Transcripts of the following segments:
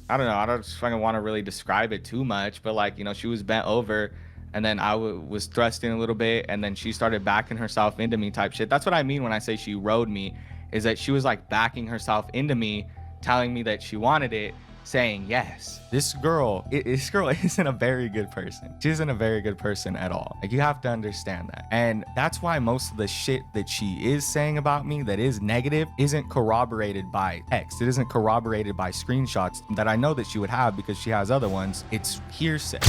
I don't know. I don't just fucking want to really describe it too much, but like, she was bent over and then I was thrusting a little bit and then she started backing herself into me type shit. That's what I mean when I say she rode me, is that she was like backing herself into me, telling me that she wanted it, saying yes. This girl isn't a very good person. She isn't a very good person at all. Like, you have to understand that. And that's why most of the shit that she is saying about me that is negative isn't corroborated by text. It isn't corroborated by screenshots that I know that she would have because she has other ones. It's hearsay.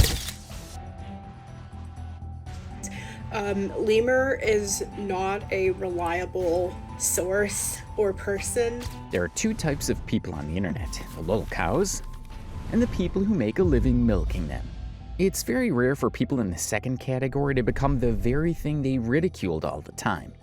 Lemur is not a reliable source or person. There are two types of people on the internet, the Lolcows and the people who make a living milking them. It's very rare for people in the second category to become the very thing they ridiculed all the time.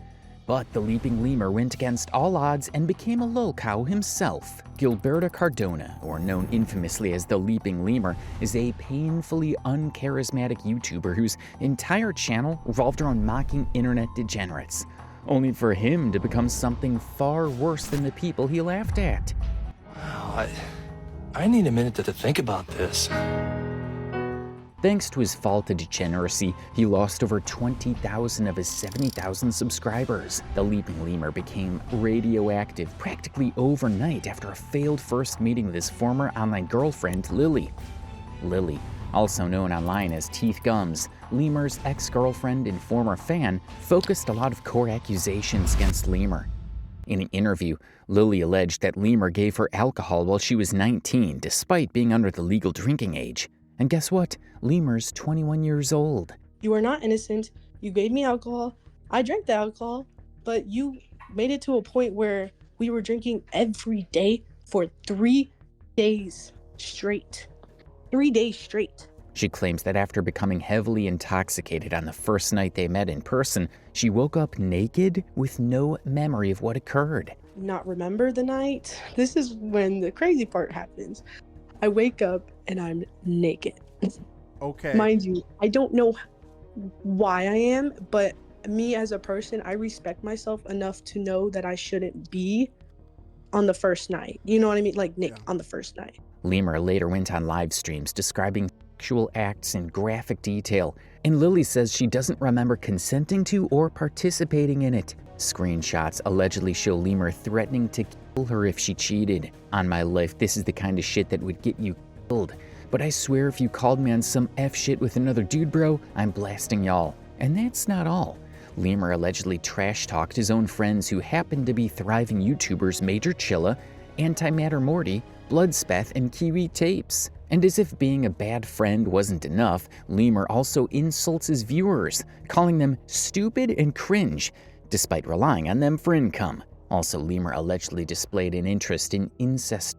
But the Leaping Lemur went against all odds and became a Lolcow himself. Gilberto Cardona, or known infamously as the Leaping Lemur, is a painfully uncharismatic YouTuber whose entire channel revolved around mocking internet degenerates, only for him to become something far worse than the people he laughed at. Wow, I need a minute to think about this. Thanks to his fall to degeneracy, he lost over 20,000 of his 70,000 subscribers. The Leaping Lemur became radioactive practically overnight after a failed first meeting with his former online girlfriend, Lili. Lili, also known online as TeethGumz, Lemur's ex-girlfriend and former fan, focused a lot of core accusations against Lemur. In an interview, Lili alleged that Lemur gave her alcohol while she was 19, despite being under the legal drinking age. And guess what? Lemur's 21 years old. You are not innocent. You gave me alcohol. I drank the alcohol, but you made it to a point where we were drinking every day for 3 days straight. 3 days straight. She claims that after becoming heavily intoxicated on the first night they met in person, she woke up naked with no memory of what occurred. Not remember the night. This is when the crazy part happens. I wake up and I'm naked. Okay. Mind you, I don't know why I am, but me as a person, I respect myself enough to know that I shouldn't be on the first night. You know what I mean? Like Nick on the first night. Lemur later went on live streams describing sexual acts in graphic detail, and Lili says she doesn't remember consenting to or participating in it. Screenshots allegedly show Lemur threatening to kill her if she cheated. On my life, this is the kind of shit that would get you killed. But I swear if you called me on some F shit with another dude, bro, I'm blasting y'all. And that's not all. Lemur allegedly trash-talked his own friends who happened to be thriving YouTubers Major Chilla, Antimatter Morty, Bloodspeth, and Kiwi Tapes. And as if being a bad friend wasn't enough, Lemur also insults his viewers, calling them stupid and cringe, despite relying on them for income. Also, Lemur allegedly displayed an interest in incest,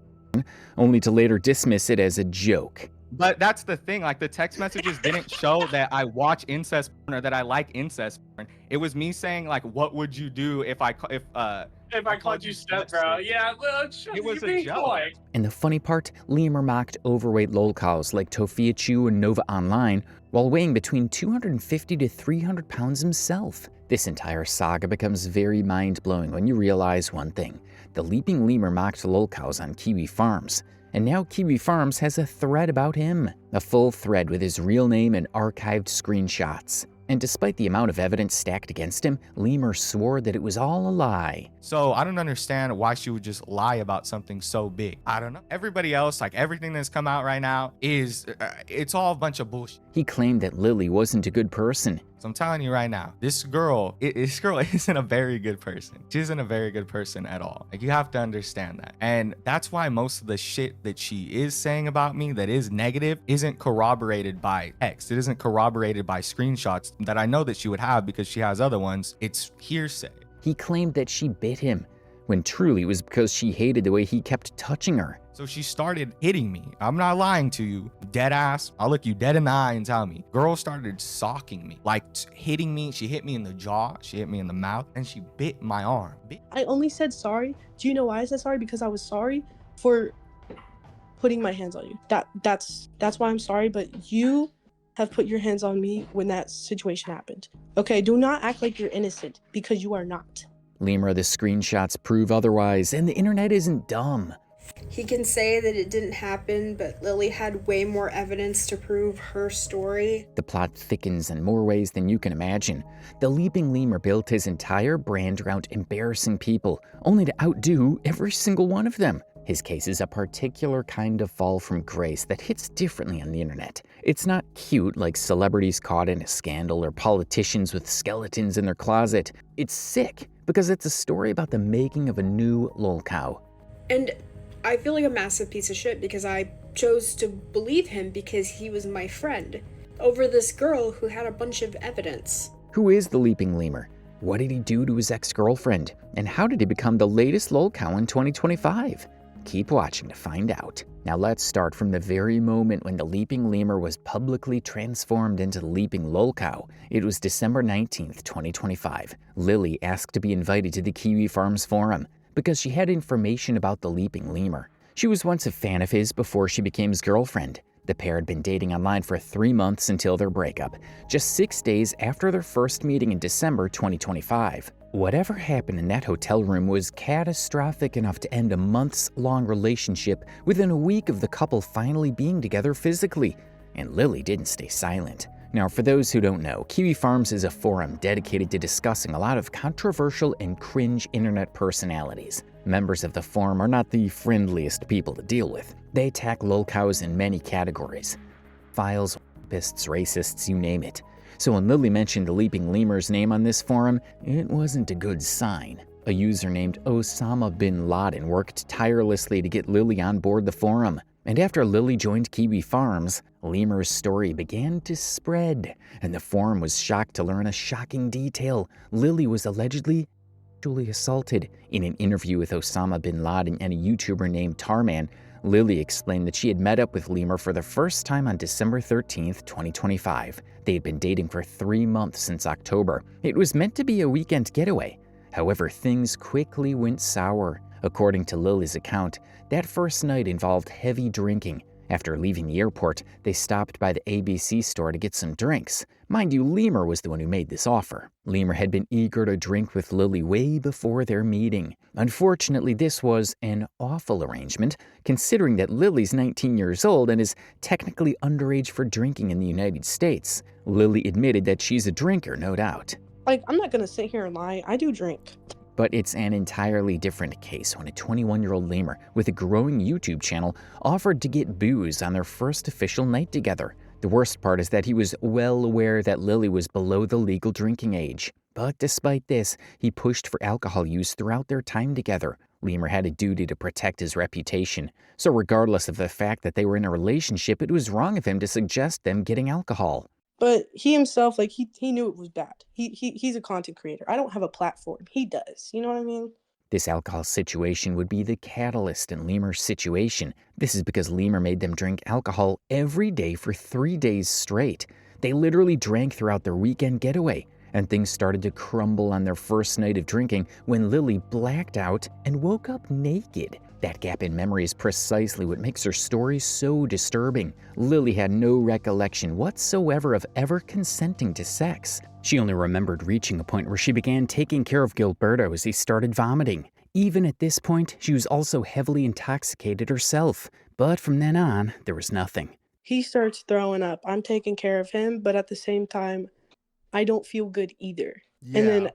only to later dismiss it as a joke. But that's the thing, like the text messages didn't show that I watch incest porn or that I like incest porn. It was me saying like, what would you do if I called you step bro? Yeah, well, it was a joke. And the funny part, Lemur mocked overweight lolcows like Tofiachu and Nova Online while weighing between 250 to 300 pounds himself. This entire saga becomes very mind-blowing when you realize one thing. The Leaping Lemur mocked lolcows on KiwiFarms. And now KiwiFarms has a thread about him, a full thread with his real name and archived screenshots. And despite the amount of evidence stacked against him, Lemur swore that it was all a lie. So I don't understand why she would just lie about something so big. I don't know. Everybody else, like everything that's come out right now is, it's all a bunch of bullshit. He claimed that Lili wasn't a good person. So I'm telling you right now, this girl isn't a very good person. She isn't a very good person at all. Like, you have to understand that. And that's why most of the shit that she is saying about me that is negative isn't corroborated by text. It isn't corroborated by screenshots that I know that she would have because she has other ones. It's hearsay. He claimed that she bit him, when truly it was because she hated the way he kept touching her. So she started hitting me. I'm not lying to you. Dead ass. I'll look you dead in the eye and tell me. Girl started socking me, like hitting me. She hit me in the jaw. She hit me in the mouth, and she bit my arm. I only said sorry. Do you know why I said sorry? Because I was sorry for putting my hands on you. That's why I'm sorry. But you have put your hands on me when that situation happened. Okay, do not act like you're innocent, because you are not. Lemur, the screenshots prove otherwise, and the internet isn't dumb. He can say that it didn't happen, but Lili had way more evidence to prove her story. The plot thickens in more ways than you can imagine. The Leaping Lemur built his entire brand around embarrassing people, only to outdo every single one of them. His case is a particular kind of fall from grace that hits differently on the internet. It's not cute like celebrities caught in a scandal or politicians with skeletons in their closet. It's sick because it's a story about the making of a new Lolcow. And I feel like a massive piece of shit because I chose to believe him because he was my friend over this girl who had a bunch of evidence. Who is the Leaping Lemur? What did he do to his ex-girlfriend? And how did he become the latest Lolcow in 2025? Keep watching to find out. Now let's start from the very moment when the Leaping Lemur was publicly transformed into the Leaping Lolcow. It was December 19th, 2025. Lili asked to be invited to the KiwiFarms forum because she had information about the Leaping Lemur. She was once a fan of his before she became his girlfriend. The pair had been dating online for 3 months until their breakup, just 6 days after their first meeting in December 2025. Whatever happened in that hotel room was catastrophic enough to end a months-long relationship within a week of the couple finally being together physically. And Lili didn't stay silent. Now, for those who don't know, KiwiFarms is a forum dedicated to discussing a lot of controversial and cringe internet personalities. Members of the forum are not the friendliest people to deal with. They attack lolcows in many categories. Files, rapists, racists, you name it. So when Lili mentioned the Leaping Lemur's name on this forum, it wasn't a good sign. A user named Osama bin Laden worked tirelessly to get Lili on board the forum. And after Lili joined KiwiFarms, Lemur's story began to spread, and the forum was shocked to learn a shocking detail. Lili was allegedly sexually assaulted. In an interview with Osama bin Laden and a YouTuber named Tarman, Lili explained that she had met up with Lemur for the first time on December 13th, 2025. They had been dating for 3 months since October. It was meant to be a weekend getaway. However, things quickly went sour. According to Lili's account, that first night involved heavy drinking. After leaving the airport, they stopped by the ABC store to get some drinks. Mind you, Lemur was the one who made this offer. Lemur had been eager to drink with Lili way before their meeting. Unfortunately, this was an awful arrangement, considering that Lili's 19 years old and is technically underage for drinking in the United States. Lili admitted that she's a drinker, no doubt. Like, I'm not gonna sit here and lie. I do drink. But it's an entirely different case when a 21-year-old Lemur with a growing YouTube channel offered to get booze on their first official night together. The worst part is that he was well aware that Lili was below the legal drinking age. But despite this, he pushed for alcohol use throughout their time together. Lemur had a duty to protect his reputation. So regardless of the fact that they were in a relationship, it was wrong of him to suggest them getting alcohol. But he himself, like, he knew it was bad. He's a content creator. I don't have a platform. He does. You know what I mean? This alcohol situation would be the catalyst in Lemur's situation. This is because Lemur made them drink alcohol every day for 3 days straight. They literally drank throughout their weekend getaway. And things started to crumble on their first night of drinking when Lili blacked out and woke up naked. That gap in memory is precisely what makes her story so disturbing. Lili had no recollection whatsoever of ever consenting to sex. She only remembered reaching a point where she began taking care of Gilberto as he started vomiting. Even at this point, she was also heavily intoxicated herself. But from then on, there was nothing. He starts throwing up. I'm taking care of him, but at the same time, I don't feel good either. Yeah. And then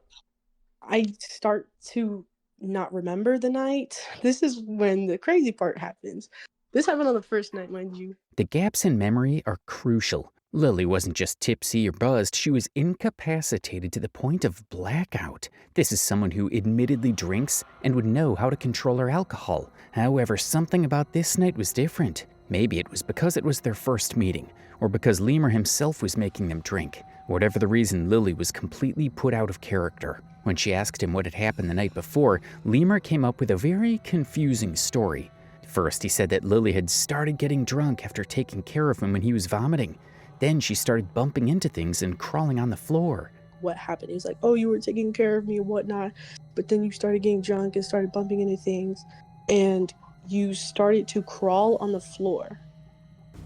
I start to not remember the night. This is when the crazy part happens. This happened on the first night, mind you. The gaps in memory are crucial. Lili wasn't just tipsy or buzzed, she was incapacitated to the point of blackout. This is someone who admittedly drinks and would know how to control her alcohol. However, something about this night was different. Maybe it was because it was their first meeting, or because Lemur himself was making them drink. Whatever the reason, Lili was completely put out of character. When she asked him what had happened the night before, Lemur came up with a very confusing story. First, he said that Lili had started getting drunk after taking care of him when he was vomiting. Then she started bumping into things and crawling on the floor. What happened? He was like, oh, you were taking care of me and whatnot, but then you started getting drunk and started bumping into things, and you started to crawl on the floor.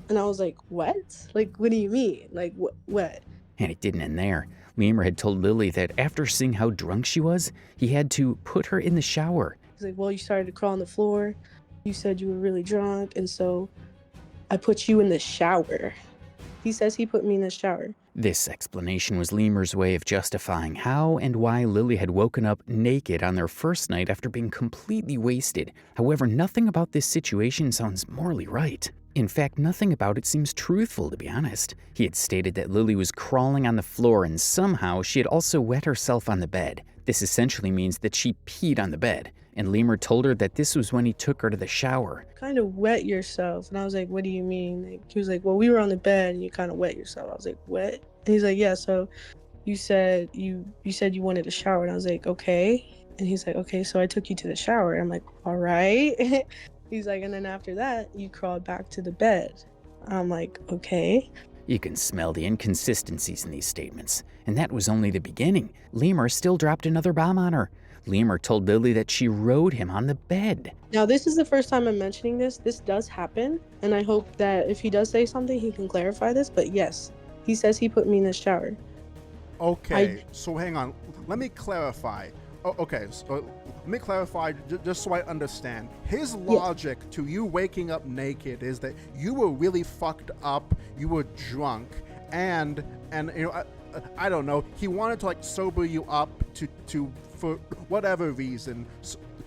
And I was like, what? Like, what do you mean? Like, what? And it didn't end there. Lemur had told Lili that after seeing how drunk she was, he had to put her in the shower. He's like, well, you started to crawl on the floor, you said you were really drunk, and so I put you in the shower. He says he put me in the shower. This explanation was Lemur's way of justifying how and why Lili had woken up naked on their first night after being completely wasted. However, nothing about this situation sounds morally right. In fact, nothing about it seems truthful, to be honest. He had stated that Lili was crawling on the floor and somehow she had also wet herself on the bed. This essentially means that she peed on the bed, and Lemur told her that this was when he took her to the shower. Kind of wet yourself. And I was like, what do you mean? Like, he was like, well, we were on the bed and you kind of wet yourself. I was like, what? And he's like, yeah, so you said you wanted a shower. And I was like, okay. And he's like, okay, so I took you to the shower. And I'm like, all right. He's like, and then after that, you crawled back to the bed. I'm like, okay. You can smell the inconsistencies in these statements. And that was only the beginning. Lemur still dropped another bomb on her. Lemur told Lili that she rode him on the bed. Now, this is the first time I'm mentioning this. This does happen. And I hope that if he does say something, he can clarify this. But yes, he says he put me in the shower. Okay, so hang on. Let me clarify. Okay, so let me clarify just so I understand. His logic to you waking up naked is that you were really fucked up, you were drunk, and you know, I don't know, he wanted to like sober you up to for whatever reason,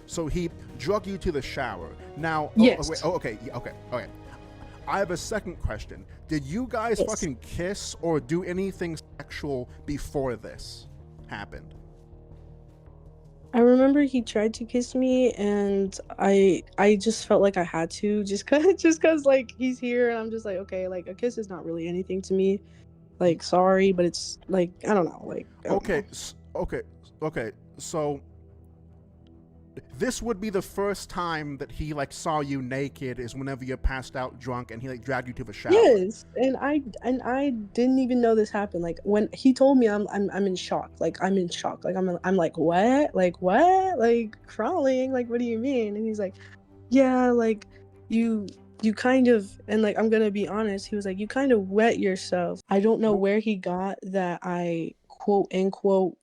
so he drug you to the shower. Now, yes. Okay. I have a second question. Did you guys fucking kiss or do anything sexual before this happened? I remember he tried to kiss me, and I just felt like I had to, just cause like he's here, and I'm just like, okay, like a kiss is not really anything to me. Like, sorry, but it's like, I don't know, like. Okay, so this would be the first time that he like saw you naked is whenever you're passed out drunk and he like dragged you to the shower. Yes, and I didn't even know this happened. Like when he told me, I'm in shock. Like I'm in shock. Like I'm like what? Like what? Like crawling? Like what do you mean? And he's like, yeah, like you kind of, and like I'm gonna be honest. He was like, you kind of wet yourself. I don't know where he got that I quote unquote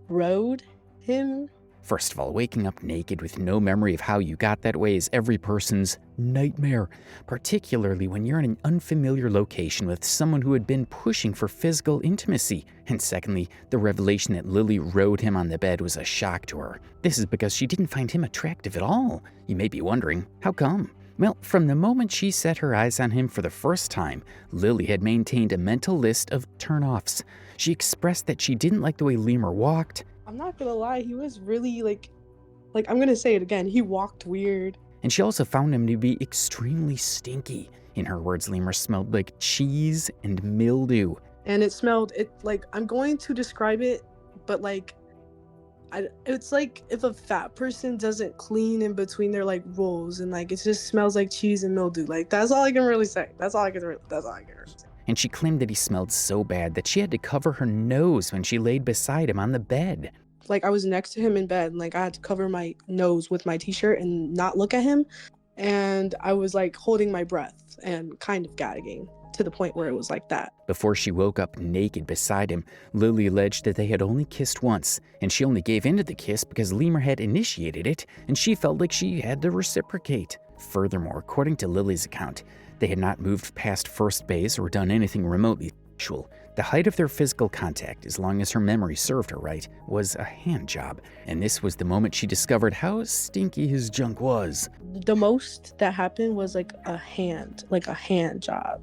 rode him. First of all, waking up naked with no memory of how you got that way is every person's nightmare, particularly when you're in an unfamiliar location with someone who had been pushing for physical intimacy. And secondly, the revelation that Lili rode him on the bed was a shock to her. This is because she didn't find him attractive at all. You may be wondering, how come? Well, from the moment she set her eyes on him for the first time, Lili had maintained a mental list of turn-offs. She expressed that she didn't like the way Lemur walked. I'm not gonna lie, he was really like I'm gonna say it again, he walked weird. And she also found him to be extremely stinky. In her words, Lemur smelled like cheese and mildew. And it smelled, like, I'm going to describe it, but like, it's like if a fat person doesn't clean in between their like rolls, and like it just smells like cheese and mildew. Like that's all I can really say. That's all I can really say. And she claimed that he smelled so bad that she had to cover her nose when she laid beside him on the bed. Like I was next to him in bed, and like I had to cover my nose with my t-shirt and not look at him. And I was like holding my breath and kind of gagging to the point where it was like that. Before she woke up naked beside him, Lili alleged that they had only kissed once, and she only gave in to the kiss because Lemur had initiated it, and she felt like she had to reciprocate. Furthermore, according to Lili's account, they had not moved past first base or done anything remotely sexual. The height of their physical contact, as long as her memory served her right, was a hand job, and this was the moment she discovered how stinky his junk was. The most that happened was like a hand job,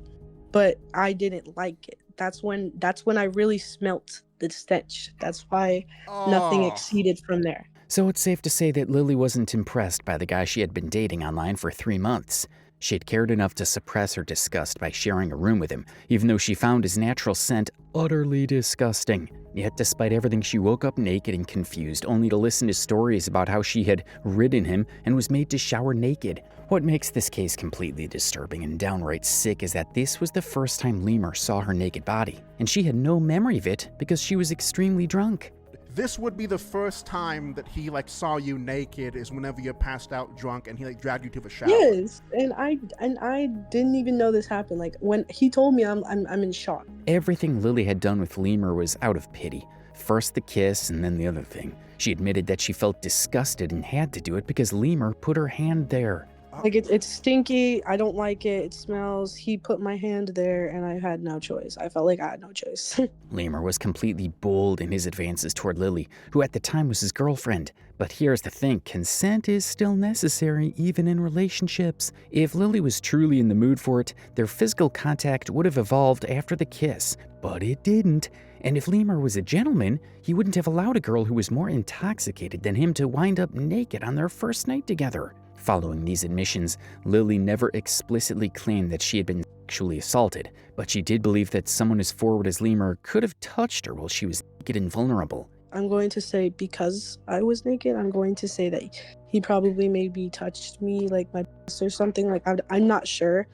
but I didn't like it. That's when I really smelt the stench. That's why nothing exceeded from there. So it's safe to say that Lili wasn't impressed by the guy she had been dating online for 3 months. She had cared enough to suppress her disgust by sharing a room with him, even though she found his natural scent utterly disgusting. Yet despite everything, she woke up naked and confused, only to listen to stories about how she had ridden him and was made to shower naked. What makes this case completely disturbing and downright sick is that this was the first time Lemur saw her naked body, and she had no memory of it because she was extremely drunk. This would be the first time that he like saw you naked is whenever you're passed out drunk and he like dragged you to the shower. Yes, and I didn't even know this happened. Like when he told me, I'm in shock. Everything Lili had done with Lemur was out of pity. First the kiss and then the other thing. She admitted that she felt disgusted and had to do it because Lemur put her hand there. Like it's stinky. I don't like it. It smells. He put my hand there, and I had no choice. I felt like I had no choice. Lemur was completely bold in his advances toward Lili, who at the time was his girlfriend. But here's the thing, consent is still necessary even in relationships. If Lili was truly in the mood for it, their physical contact would have evolved after the kiss, but it didn't. And if Lemur was a gentleman, he wouldn't have allowed a girl who was more intoxicated than him to wind up naked on their first night together. Following these admissions, Lili never explicitly claimed that she had been sexually assaulted, but she did believe that someone as forward as Lemur could have touched her while she was naked and vulnerable. I'm going to say, because I was naked, I'm going to say that he probably maybe touched me, like my breast or something. Like, I'm not sure,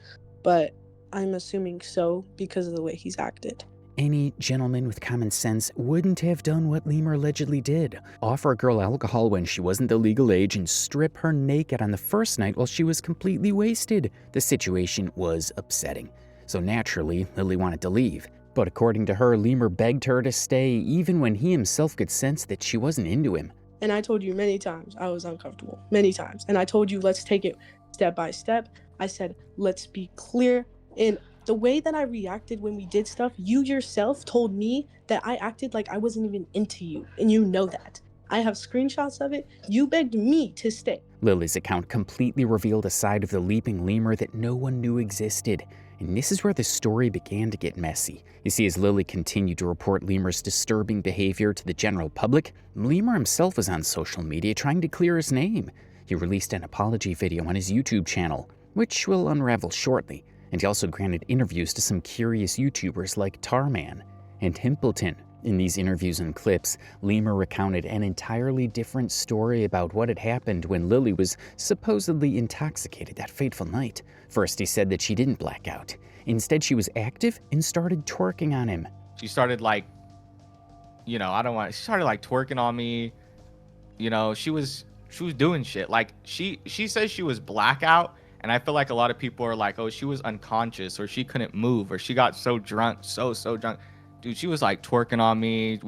but I'm assuming so because of the way he's acted. Any gentleman with common sense wouldn't have done what Lemur allegedly did. Offer a girl alcohol when she wasn't the legal age and strip her naked on the first night while she was completely wasted. The situation was upsetting. So naturally, Lili wanted to leave. But according to her, Lemur begged her to stay even when he himself could sense that she wasn't into him. And I told you many times I was uncomfortable. Many times. And I told you, let's take it step by step. I said, let's be clear. And the way that I reacted when we did stuff, you yourself told me that I acted like I wasn't even into you, and you know that. I have screenshots of it. You begged me to stay. Lili's account completely revealed a side of the Leaping Lemur that no one knew existed. And this is where the story began to get messy. You see, as Lili continued to report Lemur's disturbing behavior to the general public, Lemur himself was on social media trying to clear his name. He released an apology video on his YouTube channel, which will unravel shortly. And he also granted interviews to some curious YouTubers like Tarman and Himpleton. In these interviews and clips, Lemur recounted an entirely different story about what had happened when Lili was supposedly intoxicated that fateful night. First, he said that she didn't black out. Instead, she was active and started twerking on him. She started like, she started like twerking on me. She was doing shit. Like she says she was blackout. And I feel like a lot of people are like, oh, she was unconscious or she couldn't move or she got so drunk, so drunk. Dude, she was like twerking on me.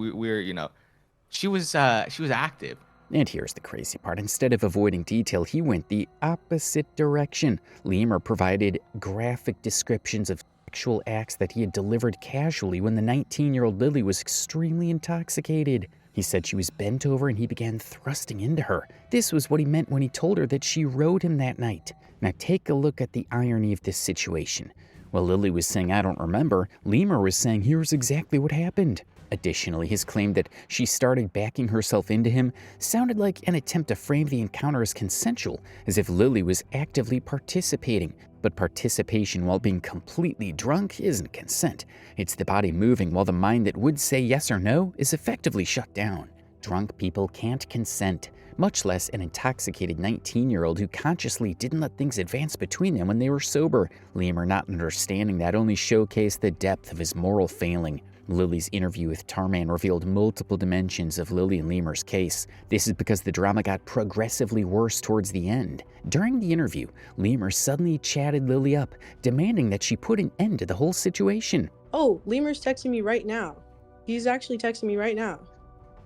She was active. And here's the crazy part. Instead of avoiding detail, he went the opposite direction. Lemur provided graphic descriptions of sexual acts that he had delivered casually when the 19-year-old Lili was extremely intoxicated. He said she was bent over and he began thrusting into her. This was what he meant when he told her that she rode him that night. Now take a look at the irony of this situation. While Lili was saying, I don't remember, Lemur was saying, here's exactly what happened. Additionally, his claim that she started backing herself into him sounded like an attempt to frame the encounter as consensual, as if Lili was actively participating. But participation while being completely drunk isn't consent. It's the body moving while the mind that would say yes or no is effectively shut down. Drunk people can't consent, much less an intoxicated 19-year-old who consciously didn't let things advance between them when they were sober. Lemur not understanding that only showcased the depth of his moral failing. Lili's interview with Tarman revealed multiple dimensions of Lili and Lemur's case. This is because the drama got progressively worse towards the end. During the interview, Lemur suddenly chatted Lili up, demanding that she put an end to the whole situation. Oh, Lemur's texting me right now. He's actually texting me right now.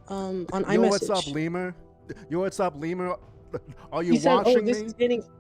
On iMessage. Yo, what's up, Lemur? Yo, what's up, Lemur? Are you he said, watching me?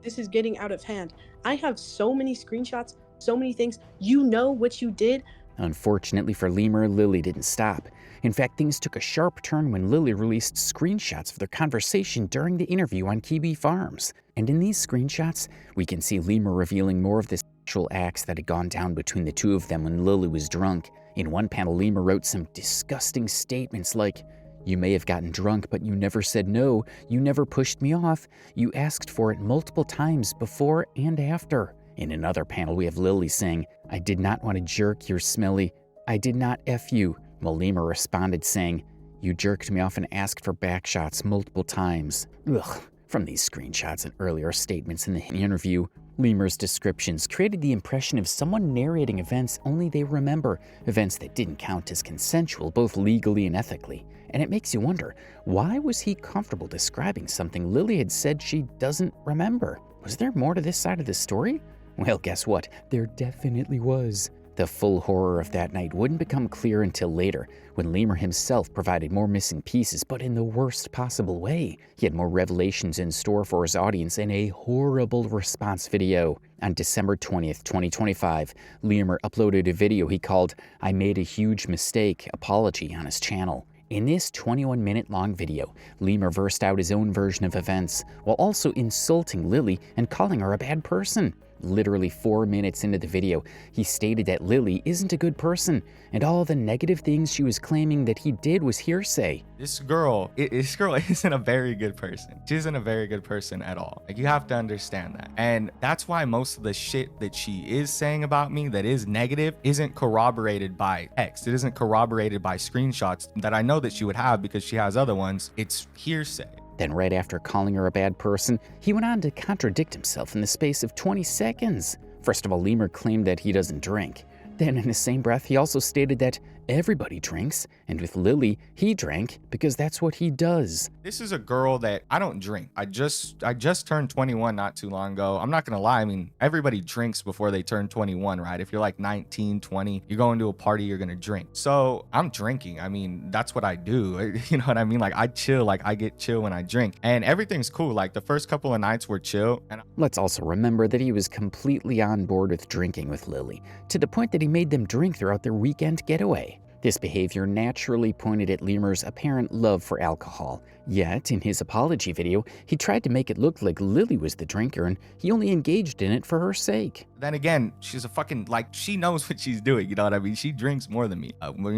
This is getting out of hand. I have so many screenshots, so many things. You know what you did. Unfortunately for Lemur, Lili didn't stop. In fact, things took a sharp turn when Lili released screenshots of their conversation during the interview on KiwiFarms. And in these screenshots, we can see Lemur revealing more of the sexual acts that had gone down between the two of them when Lili was drunk. In one panel, Lemur wrote some disgusting statements like, "You may have gotten drunk, but you never said no. You never pushed me off. You asked for it multiple times before and after." In another panel, we have Lili saying, "I did not want to jerk your smelly. I did not F you." While Lemur responded saying, "You jerked me off and asked for back shots multiple times." Ugh. From these screenshots and earlier statements in the interview, Lemur's descriptions created the impression of someone narrating events only they remember, events that didn't count as consensual both legally and ethically. And it makes you wonder, why was he comfortable describing something Lili had said she doesn't remember? Was there more to this side of the story? Well, guess what? There definitely was. The full horror of that night wouldn't become clear until later, when Lemur himself provided more missing pieces, but in the worst possible way. He had more revelations in store for his audience in a horrible response video. On December 20th, 2025, Lemur uploaded a video he called "I Made a Huge Mistake" apology on his channel. In this 21-minute long video, Lemur versed out his own version of events, while also insulting Lili and calling her a bad person. Literally 4 minutes into the video, he stated that Lili isn't a good person, and all the negative things she was claiming that he did was hearsay. This girl isn't a very good person. She isn't a very good person at all. Like, you have to understand that. And that's why most of the shit that she is saying about me that is negative isn't corroborated by text. It isn't corroborated by screenshots that I know that she would have because she has other ones. It's hearsay. Then right after calling her a bad person, he went on to contradict himself in the space of 20 seconds. First of all, Lemur claimed that he doesn't drink. Then in the same breath, he also stated that everybody drinks, and with Lili, he drank because that's what he does. This is a girl that I don't drink. I just turned 21 not too long ago. I'm not gonna lie. I mean, everybody drinks before they turn 21, right? If you're like 19, 20, you're going to a party, you're gonna drink. So I'm drinking. I mean, that's what I do. You know what I mean? Like, I chill. Like, I get chill when I drink, and everything's cool. Like, the first couple of nights were chill. And let's also remember that he was completely on board with drinking with Lili, to the point that he made them drink throughout their weekend getaway. This behavior naturally pointed at Lemur's apparent love for alcohol. Yet, in his apology video, he tried to make it look like Lili was the drinker and he only engaged in it for her sake. Then again, she's a fucking, like, she knows what she's doing, you know what I mean? She drinks more than me.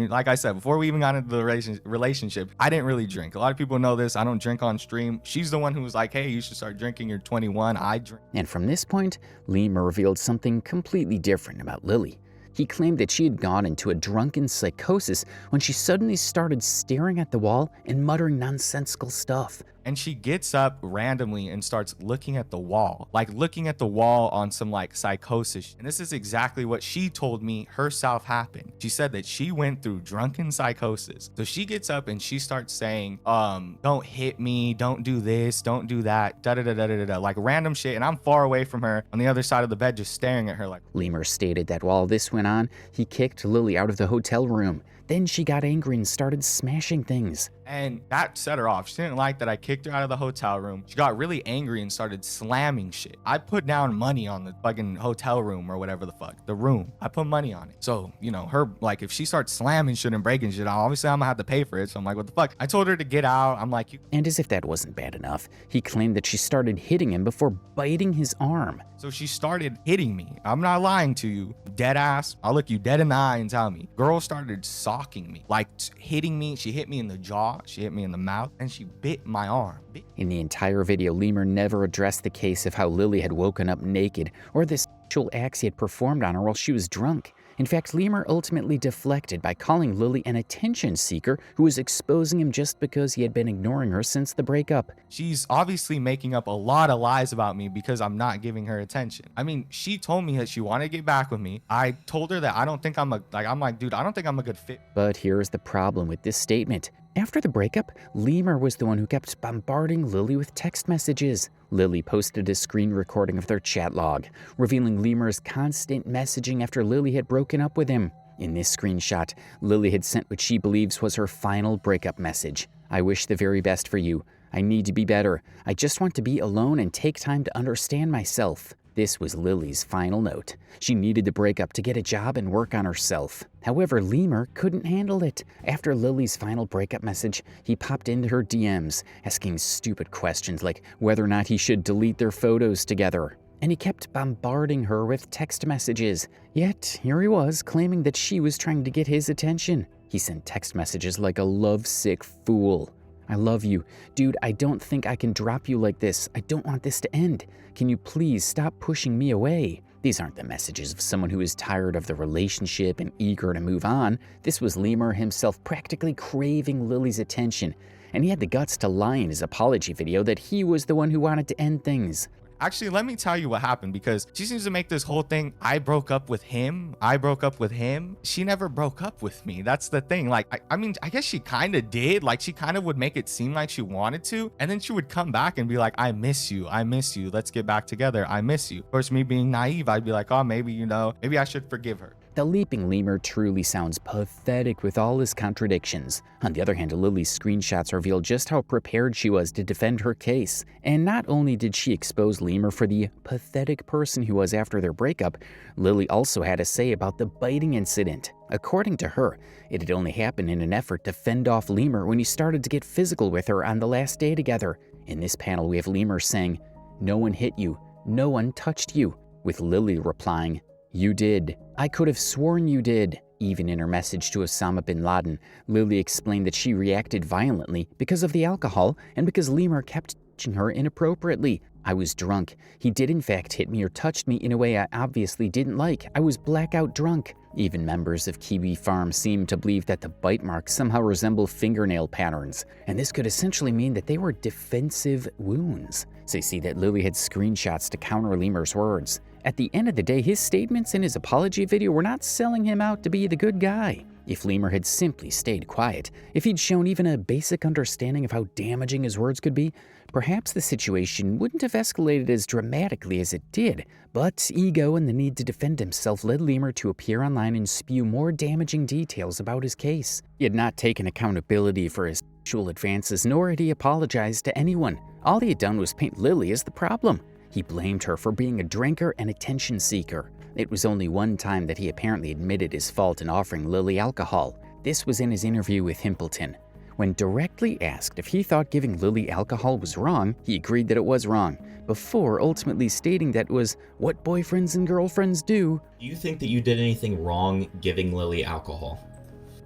Like I said, before we even got into the relationship, I didn't really drink. A lot of people know this. I don't drink on stream. She's the one who was like, hey, you should start drinking. You're 21. I drink. And from this point, Lemur revealed something completely different about Lili. He claimed that she had gone into a drunken psychosis when she suddenly started staring at the wall and muttering nonsensical stuff. And she gets up randomly and starts looking at the wall, like looking at the wall on some like psychosis. And this is exactly what she told me herself happened. She said that she went through drunken psychosis. So she gets up and she starts saying, don't hit me, don't do this, don't do that, da-da-da-da-da-da, like random shit. And I'm far away from her on the other side of the bed, just staring at her like. Lemur stated that while this went on, he kicked Lili out of the hotel room. Then she got angry and started smashing things. And that set her off. She didn't like that I kicked her out of the hotel room. She got really angry and started slamming shit. I put down money on the fucking hotel room or whatever the fuck. The room. I put money on it. So, you know, her, like, if she starts slamming shit and breaking shit, obviously I'm gonna have to pay for it. So I'm like, what the fuck? I told her to get out. I'm like, you. And as if that wasn't bad enough, he claimed that she started hitting him before biting his arm. So she started hitting me. I'm not lying to you. Dead ass. I'll look you dead in the eye and tell me. Girl started socking me, like hitting me. She hit me in the jaw. She hit me in the mouth, and she bit my arm. In the entire video, Lemur never addressed the case of how Lili had woken up naked or the sexual acts he had performed on her while she was drunk. In fact, Lemur ultimately deflected by calling Lili an attention seeker who was exposing him just because he had been ignoring her since the breakup. She's obviously making up a lot of lies about me because I'm not giving her attention. I mean, she told me that she wanted to get back with me. I told her that I don't think I'm like, dude, I don't think I'm a good fit. But here's the problem with this statement. After the breakup, Lemur was the one who kept bombarding Lili with text messages. Lili posted a screen recording of their chat log, revealing Lemur's constant messaging after Lili had broken up with him. In this screenshot, Lili had sent what she believes was her final breakup message. I wish the very best for you. I need to be better. I just want to be alone and take time to understand myself. This was Lili's final note. She needed the breakup to get a job and work on herself. However, Lemur couldn't handle it. After Lili's final breakup message, he popped into her DMs, asking stupid questions like whether or not he should delete their photos together. And he kept bombarding her with text messages. Yet, here he was, claiming that she was trying to get his attention. He sent text messages like a lovesick fool. I love you. Dude, I don't think I can drop you like this. I don't want this to end. Can you please stop pushing me away? These aren't the messages of someone who is tired of the relationship and eager to move on. This was Lemur himself practically craving Lili's attention, and he had the guts to lie in his apology video that he was the one who wanted to end things. Actually, let me tell you what happened, because she seems to make this whole thing, I broke up with him. I broke up with him. She never broke up with me. That's the thing. Like, I mean, I guess she kind of did. Like, she kind of would make it seem like she wanted to. And then she would come back and be like, I miss you. I miss you. Let's get back together. I miss you. Of course, me being naive, I'd be like, oh, maybe, you know, maybe I should forgive her. The Leaping Lemur truly sounds pathetic with all his contradictions. On the other hand, Lili's screenshots reveal just how prepared she was to defend her case. And not only did she expose Lemur for the pathetic person he was after their breakup, Lili also had a say about the biting incident. According to her, it had only happened in an effort to fend off Lemur when he started to get physical with her on the last day together. In this panel, we have Lemur saying, "No one hit you. No one touched you," with Lili replying, "You did. I could have sworn you did." Even in her message to Osama bin Laden, Lili explained that she reacted violently because of the alcohol and because Lemur kept touching her inappropriately. "I was drunk. He did in fact hit me or touched me in a way I obviously didn't like. I was blackout drunk." Even members of KiwiFarms seem to believe that the bite marks somehow resemble fingernail patterns, and this could essentially mean that they were defensive wounds. So you see that Lili had screenshots to counter Lemur's words. At the end of the day, his statements in his apology video were not selling him out to be the good guy. If Lemur had simply stayed quiet, if he'd shown even a basic understanding of how damaging his words could be, perhaps the situation wouldn't have escalated as dramatically as it did. But ego and the need to defend himself led Lemur to appear online and spew more damaging details about his case. He had not taken accountability for his sexual advances, nor had he apologized to anyone. All he had done was paint Lili as the problem. He blamed her for being a drinker and attention seeker. It was only one time that he apparently admitted his fault in offering Lili alcohol. This was in his interview with Himpleton. When directly asked if he thought giving Lili alcohol was wrong, he agreed that it was wrong, before ultimately stating that was what boyfriends and girlfriends do. Do you think that you did anything wrong giving Lili alcohol?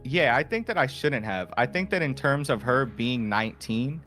Yeah, I think that I shouldn't have. I think that in terms of her being 19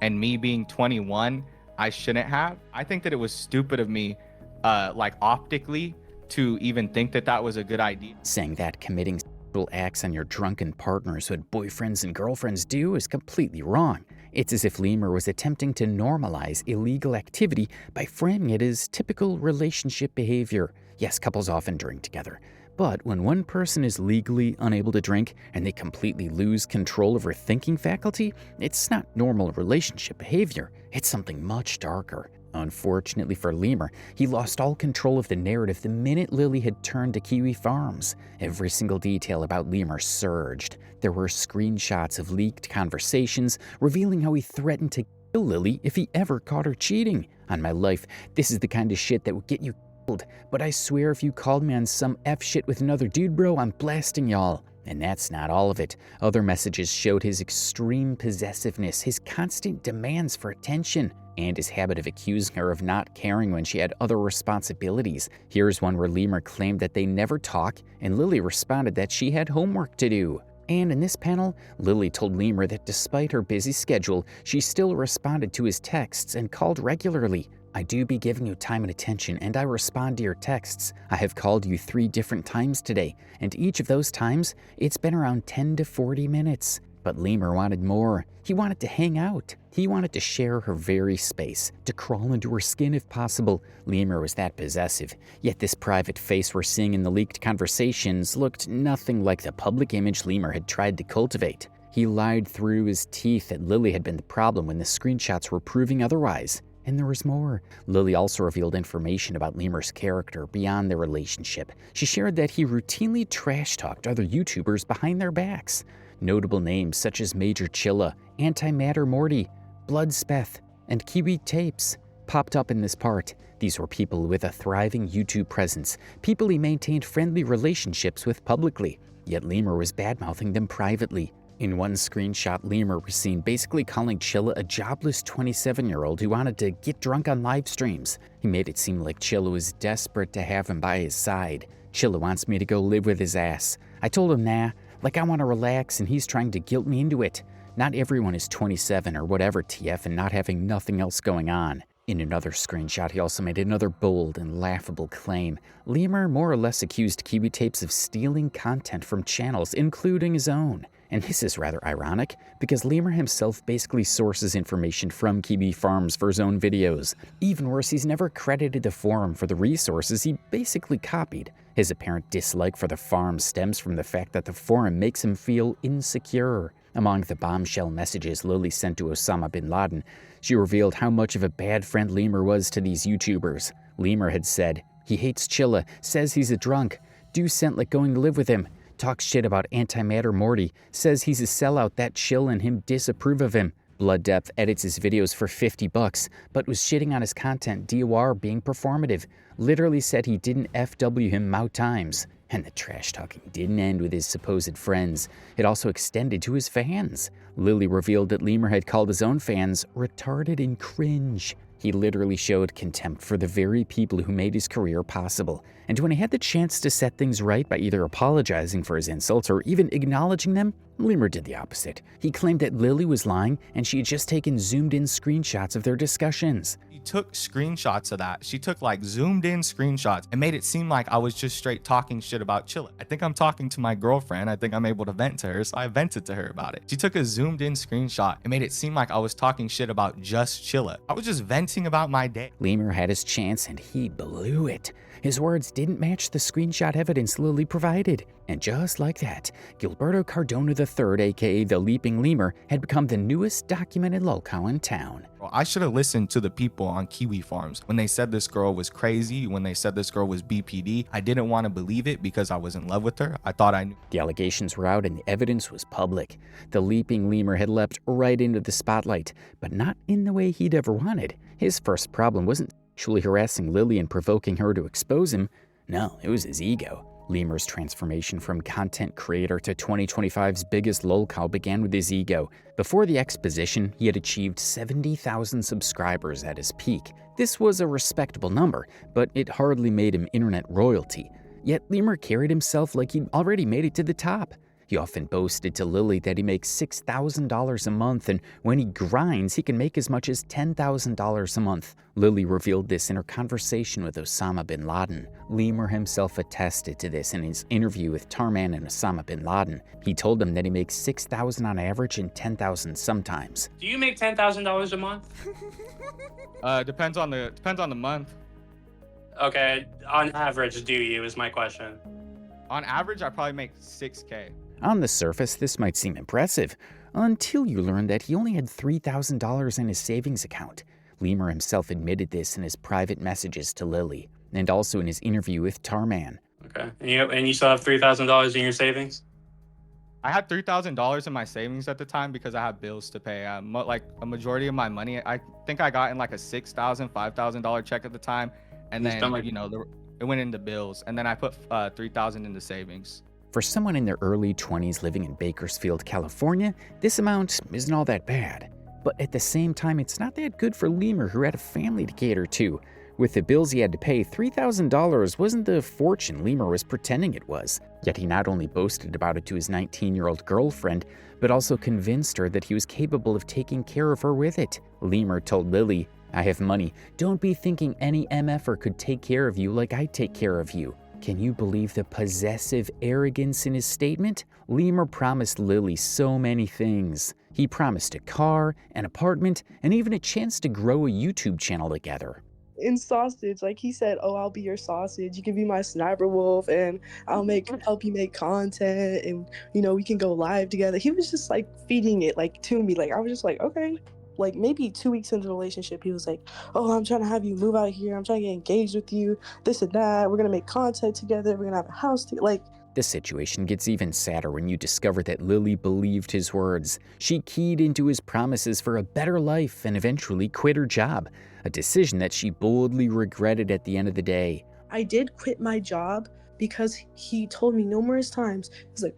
and me being 21, I shouldn't have. I think that it was stupid of me, like optically, to even think that that was a good idea. Saying that committing sexual acts on your drunken partner is what boyfriends and girlfriends do is completely wrong. It's as if Lemur was attempting to normalize illegal activity by framing it as typical relationship behavior. Yes, couples often drink together. But when one person is legally unable to drink and they completely lose control of her thinking faculty, it's not normal relationship behavior. It's something much darker. Unfortunately for Lemur, he lost all control of the narrative the minute Lili had turned to KiwiFarms. Every single detail about Lemur surged. There were screenshots of leaked conversations revealing how he threatened to kill Lili if he ever caught her cheating. On my life, this is the kind of shit that would get you killed, but I swear if you called me on some F shit with another dude, bro, I'm blasting y'all. And that's not all of it. Other messages showed his extreme possessiveness, his constant demands for attention, and his habit of accusing her of not caring when she had other responsibilities. Here's one where Lemur claimed that they never talk, and Lili responded that she had homework to do. And in this panel, Lili told Lemur that despite her busy schedule, she still responded to his texts and called regularly. "I do be giving you time and attention, and I respond to your texts. I have called you 3 different times today, and each of those times, it's been around 10 to 40 minutes. But Lemur wanted more. He wanted to hang out. He wanted to share her very space, to crawl into her skin if possible. Lemur was that possessive. Yet this private face we're seeing in the leaked conversations looked nothing like the public image Lemur had tried to cultivate. He lied through his teeth that Lili had been the problem when the screenshots were proving otherwise. And there was more. Lili also revealed information about Lemur's character beyond their relationship. She shared that he routinely trash-talked other YouTubers behind their backs. Notable names such as Major Chilla, Antimatter Morty, Bloodspeth, and Kiwi Tapes popped up in this part. These were people with a thriving YouTube presence, people he maintained friendly relationships with publicly, yet Lemur was bad-mouthing them privately. In one screenshot, Lemur was seen basically calling Chilla a jobless 27-year-old who wanted to get drunk on live streams. He made it seem like Chilla was desperate to have him by his side. "Chilla wants me to go live with his ass. I told him nah, like I want to relax and he's trying to guilt me into it. Not everyone is 27 or whatever TF and not having nothing else going on." In another screenshot, he also made another bold and laughable claim. Lemur more or less accused Kiwi Tapes of stealing content from channels, including his own. And this is rather ironic, because Lemur himself basically sources information from KiwiFarms for his own videos. Even worse, he's never credited the forum for the resources he basically copied. His apparent dislike for the farm stems from the fact that the forum makes him feel insecure. Among the bombshell messages Lili sent to Osama bin Laden, she revealed how much of a bad friend Lemur was to these YouTubers. Lemur had said, "He hates Chilla, says he's a drunk. do scent like going to live with him, talks shit about Antimatter Morty, says he's a sellout that chill and him disapprove of him. Blood Depth edits his videos for $50, but was shitting on his content DOR being performative. Literally said he didn't FW him mouth times. And the trash talking didn't end with his supposed friends. It also extended to his fans. Lili revealed that Lemur had called his own fans retarded and cringe. He literally showed contempt for the very people who made his career possible. And when he had the chance to set things right by either apologizing for his insults or even acknowledging them, Lemur did the opposite. He claimed that Lili was lying and she had just taken zoomed-in screenshots of their discussions. She took screenshots of that. She took like zoomed-in screenshots and made it seem like I was just straight talking shit about Chilla. I think I'm talking to my girlfriend. I think I'm able to vent to her, so I vented to her about it. She took a zoomed-in screenshot and made it seem like I was talking shit about just Chilla. I was just venting about my day. Lemur had his chance and he blew it. His words didn't match the screenshot evidence Lili provided. And just like that, Gilberto Cardona III, aka the Leaping Lemur, had become the newest documented Lolcow in town. I should have listened to the people on KiwiFarms when they said this girl was crazy, when they said this girl was BPD. I didn't want to believe it because I was in love with her. I thought I knew. The allegations were out and the evidence was public. The Leaping Lemur had leapt right into the spotlight, but not in the way he'd ever wanted. His first problem wasn't sexually harassing Lili and provoking her to expose him. No, it was his ego. Lemur's transformation from content creator to 2025's biggest lolcow began with his ego. Before the exposition, he had achieved 70,000 subscribers at his peak. This was a respectable number, but it hardly made him internet royalty. Yet Lemur carried himself like he'd already made it to the top. He often boasted to Lili that he makes $6,000 a month, and when he grinds, he can make as much as $10,000 a month. Lili revealed this in her conversation with Osama bin Laden. Lemur himself attested to this in his interview with Tarman and Osama bin Laden. He told them that he makes $6,000 on average and $10,000 sometimes. Do you make $10,000 a month? Depends on the month. Okay, on average, do you, is my question. On average, I probably make $6K. On the surface, this might seem impressive, until you learn that he only had $3,000 in his savings account. Lemur himself admitted this in his private messages to Lili, and also in his interview with Tarman. Okay, and you still have $3,000 in your savings? I had $3,000 in my savings at the time because I had bills to pay. Like a majority of my money, I think I got in like a $6,000, $5,000 check at the time, and then it went into bills, and then I put $3,000 into savings. For someone in their early 20s living in Bakersfield, California, this amount isn't all that bad. But at the same time, it's not that good for Lemur, who had a family to cater to. With the bills he had to pay, $3,000 wasn't the fortune Lemur was pretending it was. Yet he not only boasted about it to his 19-year-old girlfriend, but also convinced her that he was capable of taking care of her with it. Lemur told Lili, "I have money. Don't be thinking any MFer could take care of you like I take care of you." Can you believe the possessive arrogance in his statement? Lemur promised Lili so many things. He promised a car, an apartment, and even a chance to grow a YouTube channel together. In sausage, like he said, "Oh, I'll be your sausage. You can be my sniper wolf, and I'll help you make content, and we can go live together." He was just like feeding it like to me. Like I was just like, okay. Like maybe 2 weeks into the relationship, he was like, "Oh, I'm trying to have you move out here. I'm trying to get engaged with you. This and that. We're gonna make content together. We're gonna have a house together." Like. The situation gets even sadder when you discover that Lili believed his words. She keyed into his promises for a better life and eventually quit her job, a decision that she boldly regretted at the end of the day. I did quit my job because he told me numerous times, he's like,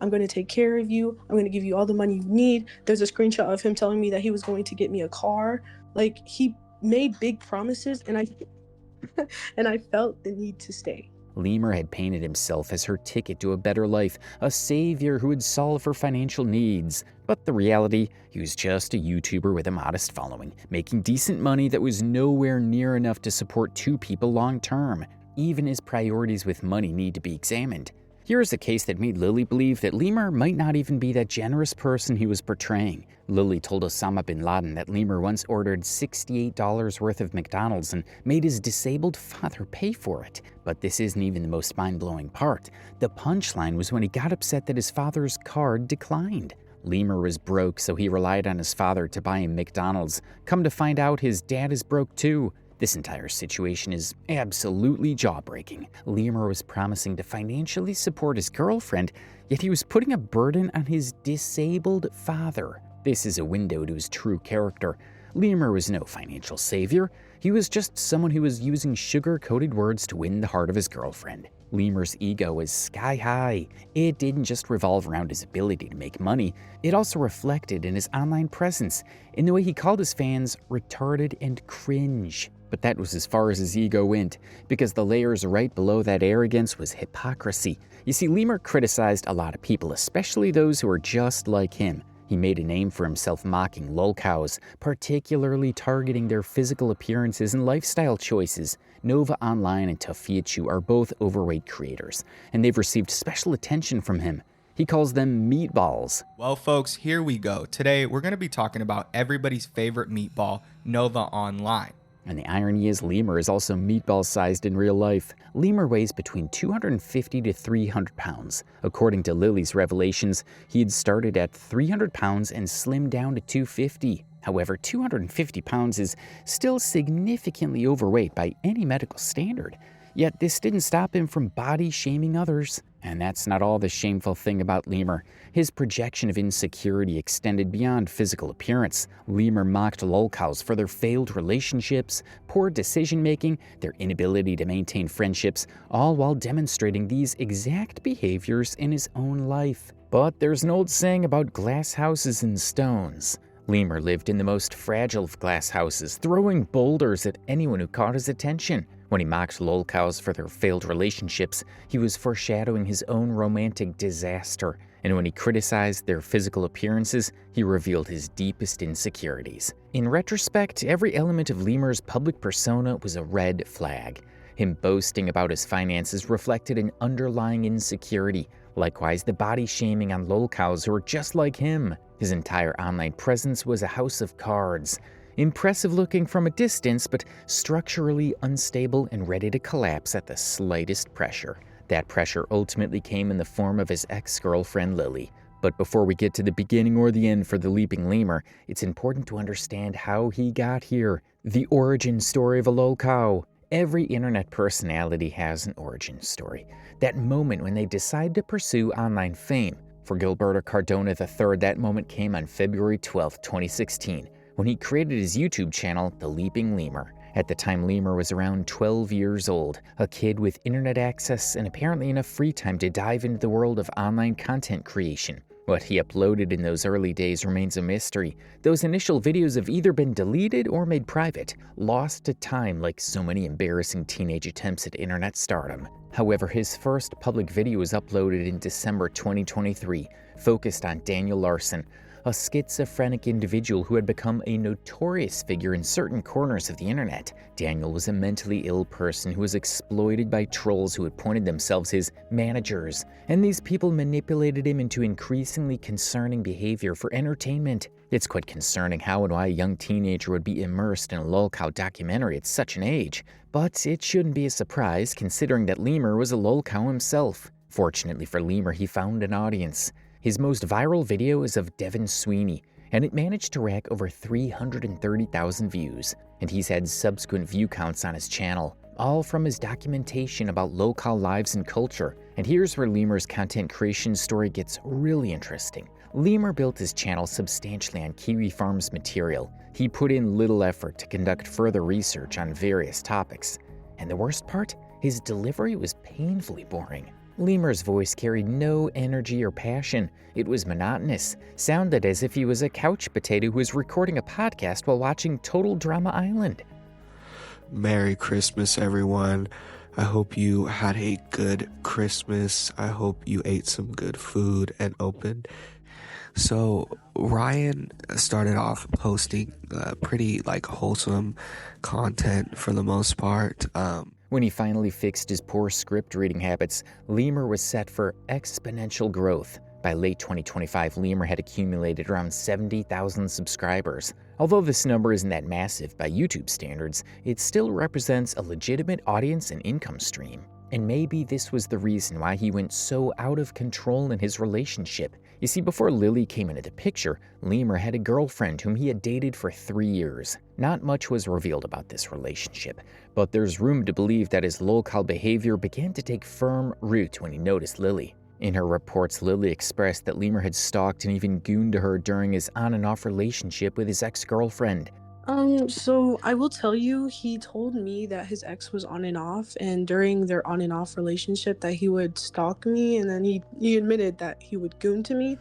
"I'm going to take care of you. I'm going to give you all the money you need." There's a screenshot of him telling me that he was going to get me a car. Like he made big promises, and I felt the need to stay. Lemur had painted himself as her ticket to a better life, a savior who would solve her financial needs. But the reality, he was just a YouTuber with a modest following, making decent money that was nowhere near enough to support two people long term. Even his priorities with money need to be examined. Here is a case that made Lili believe that Lemur might not even be that generous person he was portraying. Lili told Osama bin Laden that Lemur once ordered $68 worth of McDonald's and made his disabled father pay for it. But this isn't even the most mind-blowing part. The punchline was when he got upset that his father's card declined. Lemur was broke, so he relied on his father to buy him McDonald's. Come to find out, his dad is broke too. This entire situation is absolutely jaw-breaking. Lemur was promising to financially support his girlfriend, yet he was putting a burden on his disabled father. This is a window to his true character. Lemur was no financial savior. He was just someone who was using sugar-coated words to win the heart of his girlfriend. Lemur's ego was sky high. It didn't just revolve around his ability to make money, it also reflected in his online presence, in the way he called his fans retarded and cringe. But that was as far as his ego went, because the layers right below that arrogance was hypocrisy. You see, Lemur criticized a lot of people, especially those who are just like him. He made a name for himself mocking lolcows, particularly targeting their physical appearances and lifestyle choices. Nova Online and Tafiachu are both overweight creators, and they've received special attention from him. He calls them meatballs. Well, folks, here we go. Today, we're going to be talking about everybody's favorite meatball, Nova Online. And the irony is Lemur is also meatball-sized in real life. Lemur weighs between 250 to 300 pounds. According to Lily's revelations, he had started at 300 pounds and slimmed down to 250. However, 250 pounds is still significantly overweight by any medical standard. Yet this didn't stop him from body-shaming others. And that's not all the shameful thing about Lemur. His projection of insecurity extended beyond physical appearance. Lemur mocked lolcows for their failed relationships, poor decision-making, their inability to maintain friendships, all while demonstrating these exact behaviors in his own life. But there's an old saying about glass houses and stones. Lemur lived in the most fragile of glass houses, throwing boulders at anyone who caught his attention. When he mocked lolcows for their failed relationships, he was foreshadowing his own romantic disaster. And when he criticized their physical appearances, he revealed his deepest insecurities. In retrospect, every element of Lemur's public persona was a red flag. Him boasting about his finances reflected an underlying insecurity. Likewise, the body shaming on lolcows who were just like him. His entire online presence was a house of cards. Impressive looking from a distance, but structurally unstable and ready to collapse at the slightest pressure. That pressure ultimately came in the form of his ex-girlfriend Lili. But before we get to the beginning or the end for the Leaping Lemur, it's important to understand how he got here. The origin story of a lolcow. Every internet personality has an origin story. That moment when they decide to pursue online fame. For Gilberto Cardona III, that moment came on February 12, 2016. When he created his YouTube channel, The Leaping Lemur. At the time, Lemur was around 12 years old, a kid with internet access and apparently enough free time to dive into the world of online content creation. What he uploaded in those early days remains a mystery. Those initial videos have either been deleted or made private, lost to time like so many embarrassing teenage attempts at internet stardom. However, his first public video was uploaded in December 2023, focused on Daniel Larson, a schizophrenic individual who had become a notorious figure in certain corners of the internet. Daniel was a mentally ill person who was exploited by trolls who had pointed themselves his managers, and these people manipulated him into increasingly concerning behavior for entertainment. It's quite concerning how and why a young teenager would be immersed in a lolcow documentary at such an age, but it shouldn't be a surprise considering that Lemur was a lolcow himself. Fortunately for Lemur, he found an audience. His most viral video is of Devin Sweeney, and it managed to rack over 330,000 views, and he's had subsequent view counts on his channel, all from his documentation about lolcow lives and culture. And here's where Lemur's content creation story gets really interesting. Lemur built his channel substantially on KiwiFarms material. He put in little effort to conduct further research on various topics. And the worst part? His delivery was painfully boring. Lemur's voice carried no energy or passion. It was monotonous, sounded as if he was a couch potato who was recording a podcast while watching Total Drama Island. Merry Christmas, everyone. I hope you had a good Christmas. I hope you ate some good food and opened. So Ryan started off posting pretty wholesome content for the most part. When he finally fixed his poor script reading habits, Lemur was set for exponential growth. By late 2025, Lemur had accumulated around 70,000 subscribers. Although this number isn't that massive by YouTube standards, it still represents a legitimate audience and income stream. And maybe this was the reason why he went so out of control in his relationship. You see, before Lili came into the picture, Lemur had a girlfriend whom he had dated for 3 years. Not much was revealed about this relationship, but there's room to believe that his Lolcow behavior began to take firm root when he noticed Lili. In her reports, Lili expressed that Lemur had stalked and even gooned to her during his on and off relationship with his ex-girlfriend. So I will tell you, he told me that his ex was on and off, and during their on and off relationship that he would stalk me, and then he admitted that he would goon to me.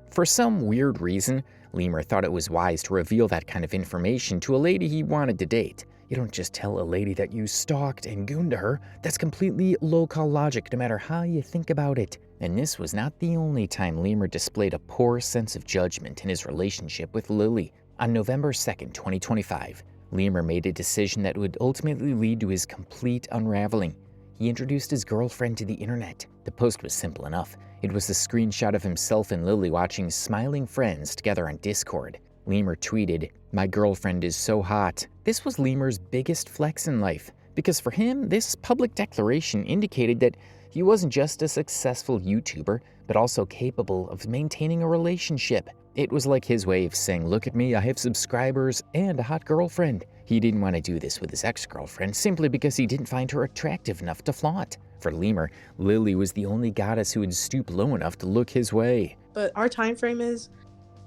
For some weird reason, Lemur thought it was wise to reveal that kind of information to a lady he wanted to date. You don't just tell a lady that you stalked and gooned to her. That's completely Lolcow logic, no matter how you think about it. And this was not the only time Lemur displayed a poor sense of judgment in his relationship with Lili. On November 2nd, 2025, Lemur made a decision that would ultimately lead to his complete unraveling. He introduced his girlfriend to the internet. The post was simple enough. It was a screenshot of himself and Lili watching smiling friends together on Discord. Lemur tweeted, "My girlfriend is so hot." This was Lemur's biggest flex in life, because for him, this public declaration indicated that he wasn't just a successful YouTuber, but also capable of maintaining a relationship. It was like his way of saying, "Look at me, I have subscribers and a hot girlfriend." He didn't want to do this with his ex-girlfriend simply because he didn't find her attractive enough to flaunt. For Lemur, Lili was the only goddess who would stoop low enough to look his way. But our time frame is,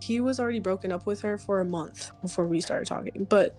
he was already broken up with her for a month before we started talking. But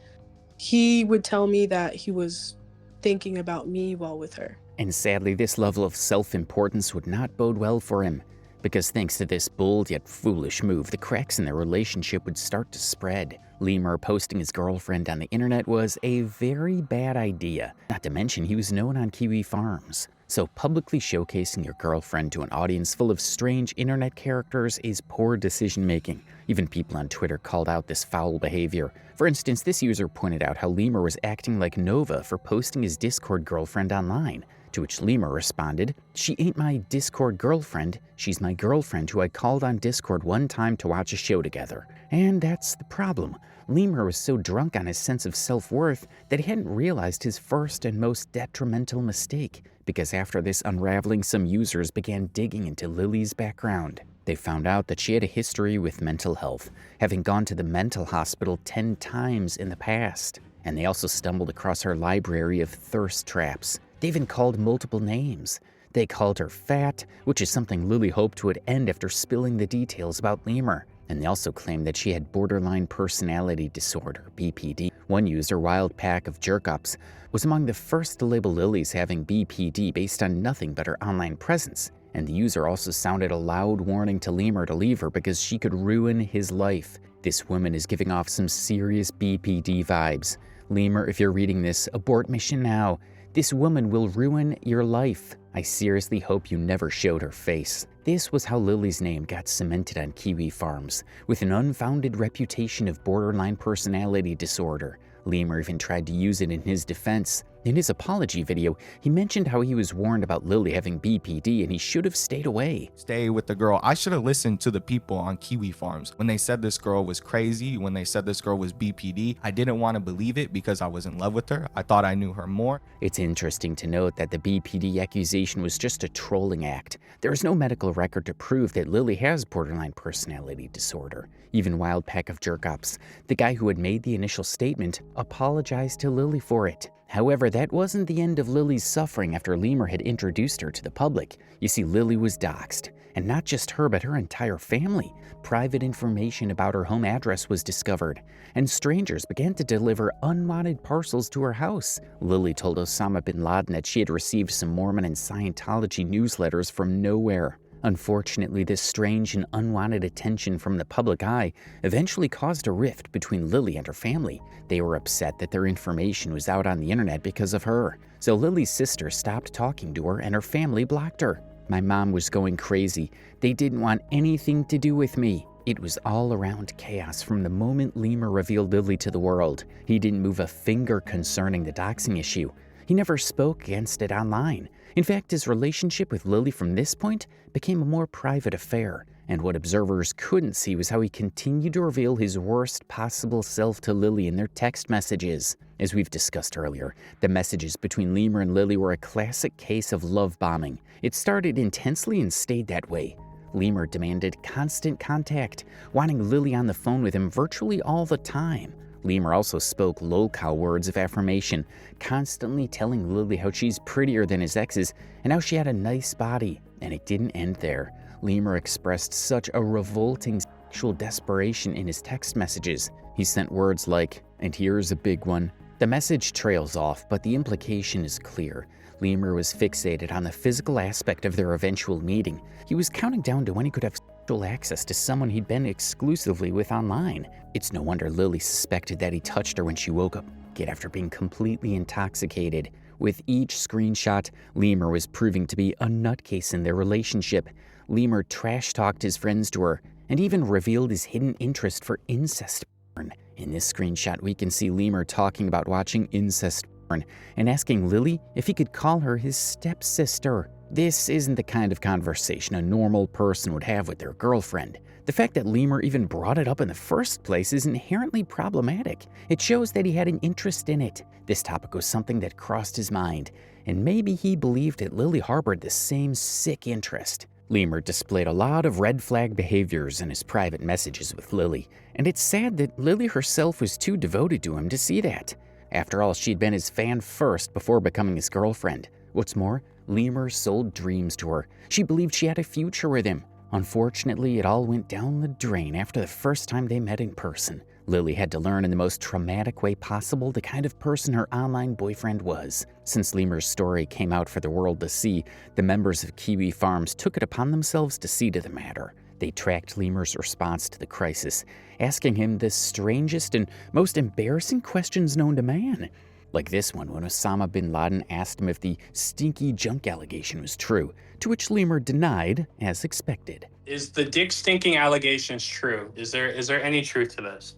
he would tell me that he was thinking about me while with her. And sadly, this level of self-importance would not bode well for him, because thanks to this bold yet foolish move, the cracks in their relationship would start to spread. Lemur posting his girlfriend on the internet was a very bad idea, not to mention he was known on KiwiFarms. So publicly showcasing your girlfriend to an audience full of strange internet characters is poor decision-making. Even people on Twitter called out this foul behavior. For instance, this user pointed out how Lemur was acting like Nova for posting his Discord girlfriend online, to which Lemur responded, "She ain't my Discord girlfriend, she's my girlfriend who I called on Discord one time to watch a show together." And that's the problem. Lemur was so drunk on his sense of self-worth that he hadn't realized his first and most detrimental mistake, because after this unraveling, some users began digging into Lili's background. They found out that she had a history with mental health, having gone to the mental hospital 10 times in the past. And they also stumbled across her library of thirst traps. They even called multiple names. They called her fat, which is something Lili hoped would end after spilling the details about Lemur. And they also claimed that she had borderline personality disorder, BPD. One user, Wild Pack of Jerkups, was among the first to label Lili's having BPD based on nothing but her online presence. And the user also sounded a loud warning to Lemur to leave her because she could ruin his life. This woman is giving off some serious BPD vibes. Lemur, if you're reading this, abort mission now. This woman will ruin your life. I seriously hope you never showed her face. This was how Lili's name got cemented on KiwiFarms, with an unfounded reputation of borderline personality disorder. Lemur even tried to use it in his defense. In his apology video, he mentioned how he was warned about Lili having BPD and he should have stayed away. Stay with the girl. I should have listened to the people on KiwiFarms. When they said this girl was crazy, when they said this girl was BPD, I didn't want to believe it because I was in love with her. I thought I knew her more. It's interesting to note that the BPD accusation was just a trolling act. There is no medical record to prove that Lili has borderline personality disorder. Even Wild Pack of Jerkups, the guy who had made the initial statement, apologized to Lili for it. However, that wasn't the end of Lili's suffering after Lemur had introduced her to the public. You see, Lili was doxxed. And not just her, but her entire family. Private information about her home address was discovered, and strangers began to deliver unwanted parcels to her house. Lili told Osama bin Laden that she had received some Mormon and Scientology newsletters from nowhere. Unfortunately, this strange and unwanted attention from the public eye eventually caused a rift between Lili and her family. They were upset that their information was out on the internet because of her. So Lili's sister stopped talking to her and her family blocked her. My mom was going crazy. They didn't want anything to do with me. It was all around chaos from the moment Lemur revealed Lili to the world. He didn't move a finger concerning the doxing issue. He never spoke against it online. In fact, his relationship with Lili from this point became a more private affair, and what observers couldn't see was how he continued to reveal his worst possible self to Lili in their text messages. As we've discussed earlier, the messages between Lemur and Lili were a classic case of love bombing. It started intensely and stayed that way. Lemur demanded constant contact, wanting Lili on the phone with him virtually all the time. Lemur also spoke Lolcow words of affirmation, constantly telling Lili how she's prettier than his exes and how she had a nice body. And it didn't end there. Lemur expressed such a revolting sexual desperation in his text messages. He sent words like, "And here's a big one." The message trails off, but the implication is clear. Lemur was fixated on the physical aspect of their eventual meeting. He was counting down to when he could have sexual access to someone he'd been exclusively with online. It's no wonder Lili suspected that he touched her when she woke up after being completely intoxicated. With each screenshot, Lemur was proving to be a nutcase in their relationship. Lemur trash-talked his friends to her, and even revealed his hidden interest for incest porn. In this screenshot, we can see Lemur talking about watching incest porn and asking Lili if he could call her his stepsister. This isn't the kind of conversation a normal person would have with their girlfriend. The fact that Lemur even brought it up in the first place is inherently problematic. It shows that he had an interest in it. This topic was something that crossed his mind, and maybe he believed that Lili harbored the same sick interest. Lemur displayed a lot of red flag behaviors in his private messages with Lili, and it's sad that Lili herself was too devoted to him to see that. After all, she'd been his fan first before becoming his girlfriend. What's more, Lemur sold dreams to her. She believed she had a future with him. Unfortunately, it all went down the drain after the first time they met in person. Lili had to learn in the most traumatic way possible the kind of person her online boyfriend was. Since Lemur's story came out for the world to see, the members of KiwiFarms took it upon themselves to see to the matter. They tracked Lemur's response to the crisis, asking him the strangest and most embarrassing questions known to man. Like this one when Osama bin Laden asked him if the stinky junk allegation was true, to which Lemur denied, as expected. Is the dick stinking allegations true? Is there any truth to this?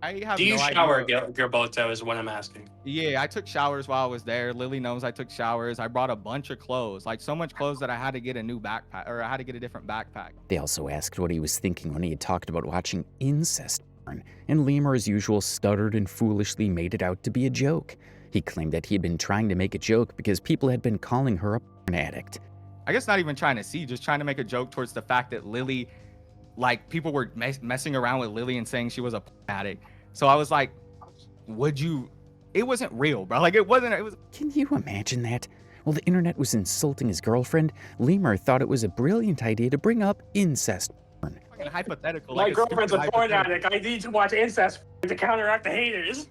I have Do you no shower, idea. Gilberto, is what I'm asking. Yeah, I took showers while I was there. Lili knows I took showers. I brought a bunch of clothes, like so much clothes that I had to get a new backpack, or I had to get a different backpack. They also asked what he was thinking when he had talked about watching incest porn, and Lemur, as usual, stuttered and foolishly made it out to be a joke. He claimed that he had been trying to make a joke because people had been calling her a porn addict. I guess not even trying to see, just trying to make a joke towards the fact that Lili, like people were messing around with Lili and saying she was a porn addict. So I was like, it wasn't real, bro. Like it was. Can you imagine that? While the internet was insulting his girlfriend, Lemur thought it was a brilliant idea to bring up incest porn. Fucking hypothetical. My like girlfriend's a porn hypothetical. addict. I need to watch incest to counteract the haters.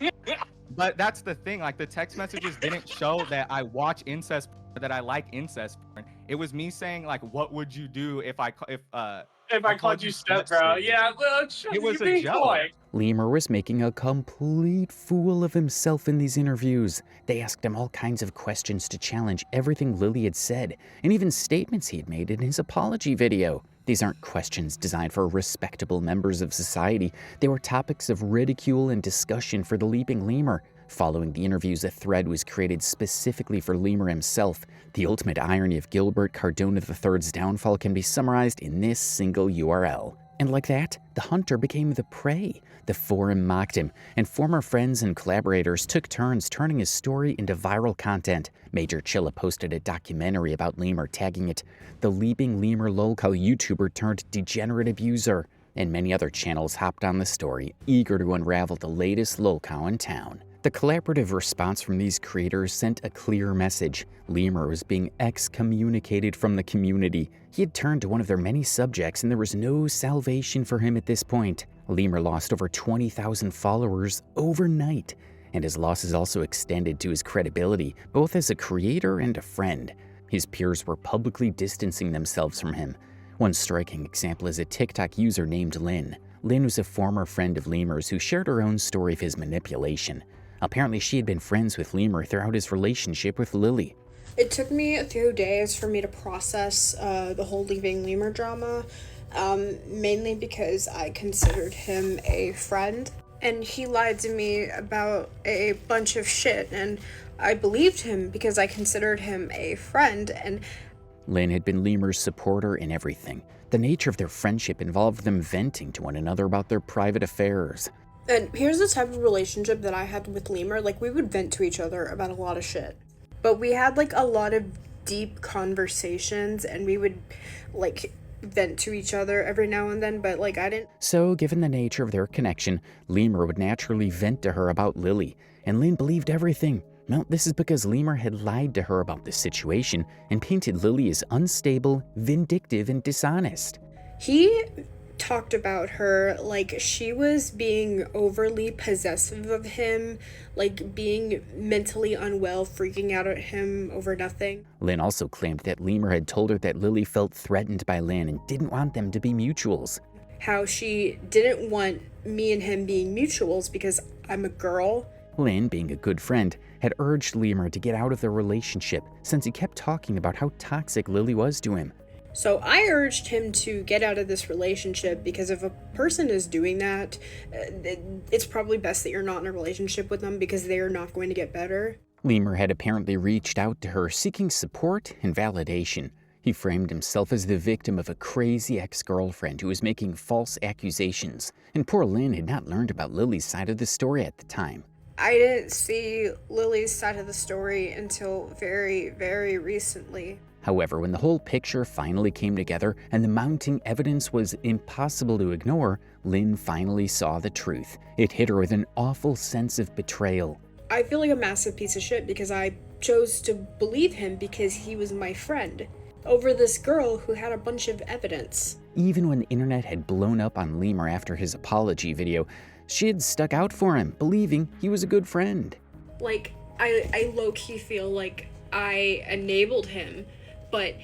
But that's the thing. Like the text messages didn't show that I watch incest porn, or that I like incest porn. It was me saying like, what would you do if I called you step, bro? Yeah, well, it was a joke. Lemur was making a complete fool of himself in these interviews. They asked him all kinds of questions to challenge everything Lili had said, and even statements he had made in his apology video. These aren't questions designed for respectable members of society. They were topics of ridicule and discussion for the Leaping Lemur. Following the interviews, a thread was created specifically for Lemur himself. The ultimate irony of Gilberto Cardona III's downfall can be summarized in this single URL. And like that, the hunter became the prey. The forum mocked him, and former friends and collaborators took turns turning his story into viral content. Major Chilla posted a documentary about Lemur, tagging it the Leaping Lemur Lolcow YouTuber turned degenerate abuser. And many other channels hopped on the story, eager to unravel the latest Lolcow in town. The collaborative response from these creators sent a clear message. Lemur was being excommunicated from the community. He had turned to one of their many subjects, and there was no salvation for him at this point. Lemur lost over 20,000 followers overnight, and his losses also extended to his credibility, both as a creator and a friend. His peers were publicly distancing themselves from him. One striking example is a TikTok user named Lynn. Lynn was a former friend of Lemur's who shared her own story of his manipulation. Apparently, she had been friends with Lemur throughout his relationship with Lili. It took me a few days for me to process the whole Leaping Lemur drama, mainly because I considered him a friend, and he lied to me about a bunch of shit, and I believed him because I considered him a friend. And Lynn had been Lemur's supporter in everything. The nature of their friendship involved them venting to one another about their private affairs. And here's the type of relationship that I had with Lemur. Like, we would vent to each other about a lot of shit. But we had, like, a lot of deep conversations, and we would, like, vent to each other every now and then, but like I didn't. So, given the nature of their connection, Lemur would naturally vent to her about Lili, and Lynn believed everything. Well, this is because Lemur had lied to her about the situation and painted Lili as unstable, vindictive, and dishonest. He talked about her like she was being overly possessive of him, like being mentally unwell, freaking out at him over nothing. Lynn also claimed that Lemur had told her that Lili felt threatened by Lynn and didn't want them to be mutuals. How she didn't want me and him being mutuals because I'm a girl. Lynn, being a good friend, had urged Lemur to get out of their relationship since he kept talking about how toxic Lili was to him. So I urged him to get out of this relationship because if a person is doing that, it's probably best that you're not in a relationship with them because they are not going to get better. Lemur had apparently reached out to her seeking support and validation. He framed himself as the victim of a crazy ex-girlfriend who was making false accusations, and poor Lynn had not learned about Lili's side of the story at the time. I didn't see Lili's side of the story until very, very recently. However, when the whole picture finally came together and the mounting evidence was impossible to ignore, Lynn finally saw the truth. It hit her with an awful sense of betrayal. I feel like a massive piece of shit because I chose to believe him because he was my friend over this girl who had a bunch of evidence. Even when the internet had blown up on Lemur after his apology video, she had stuck out for him, believing he was a good friend. Like, I low-key feel like I enabled him, but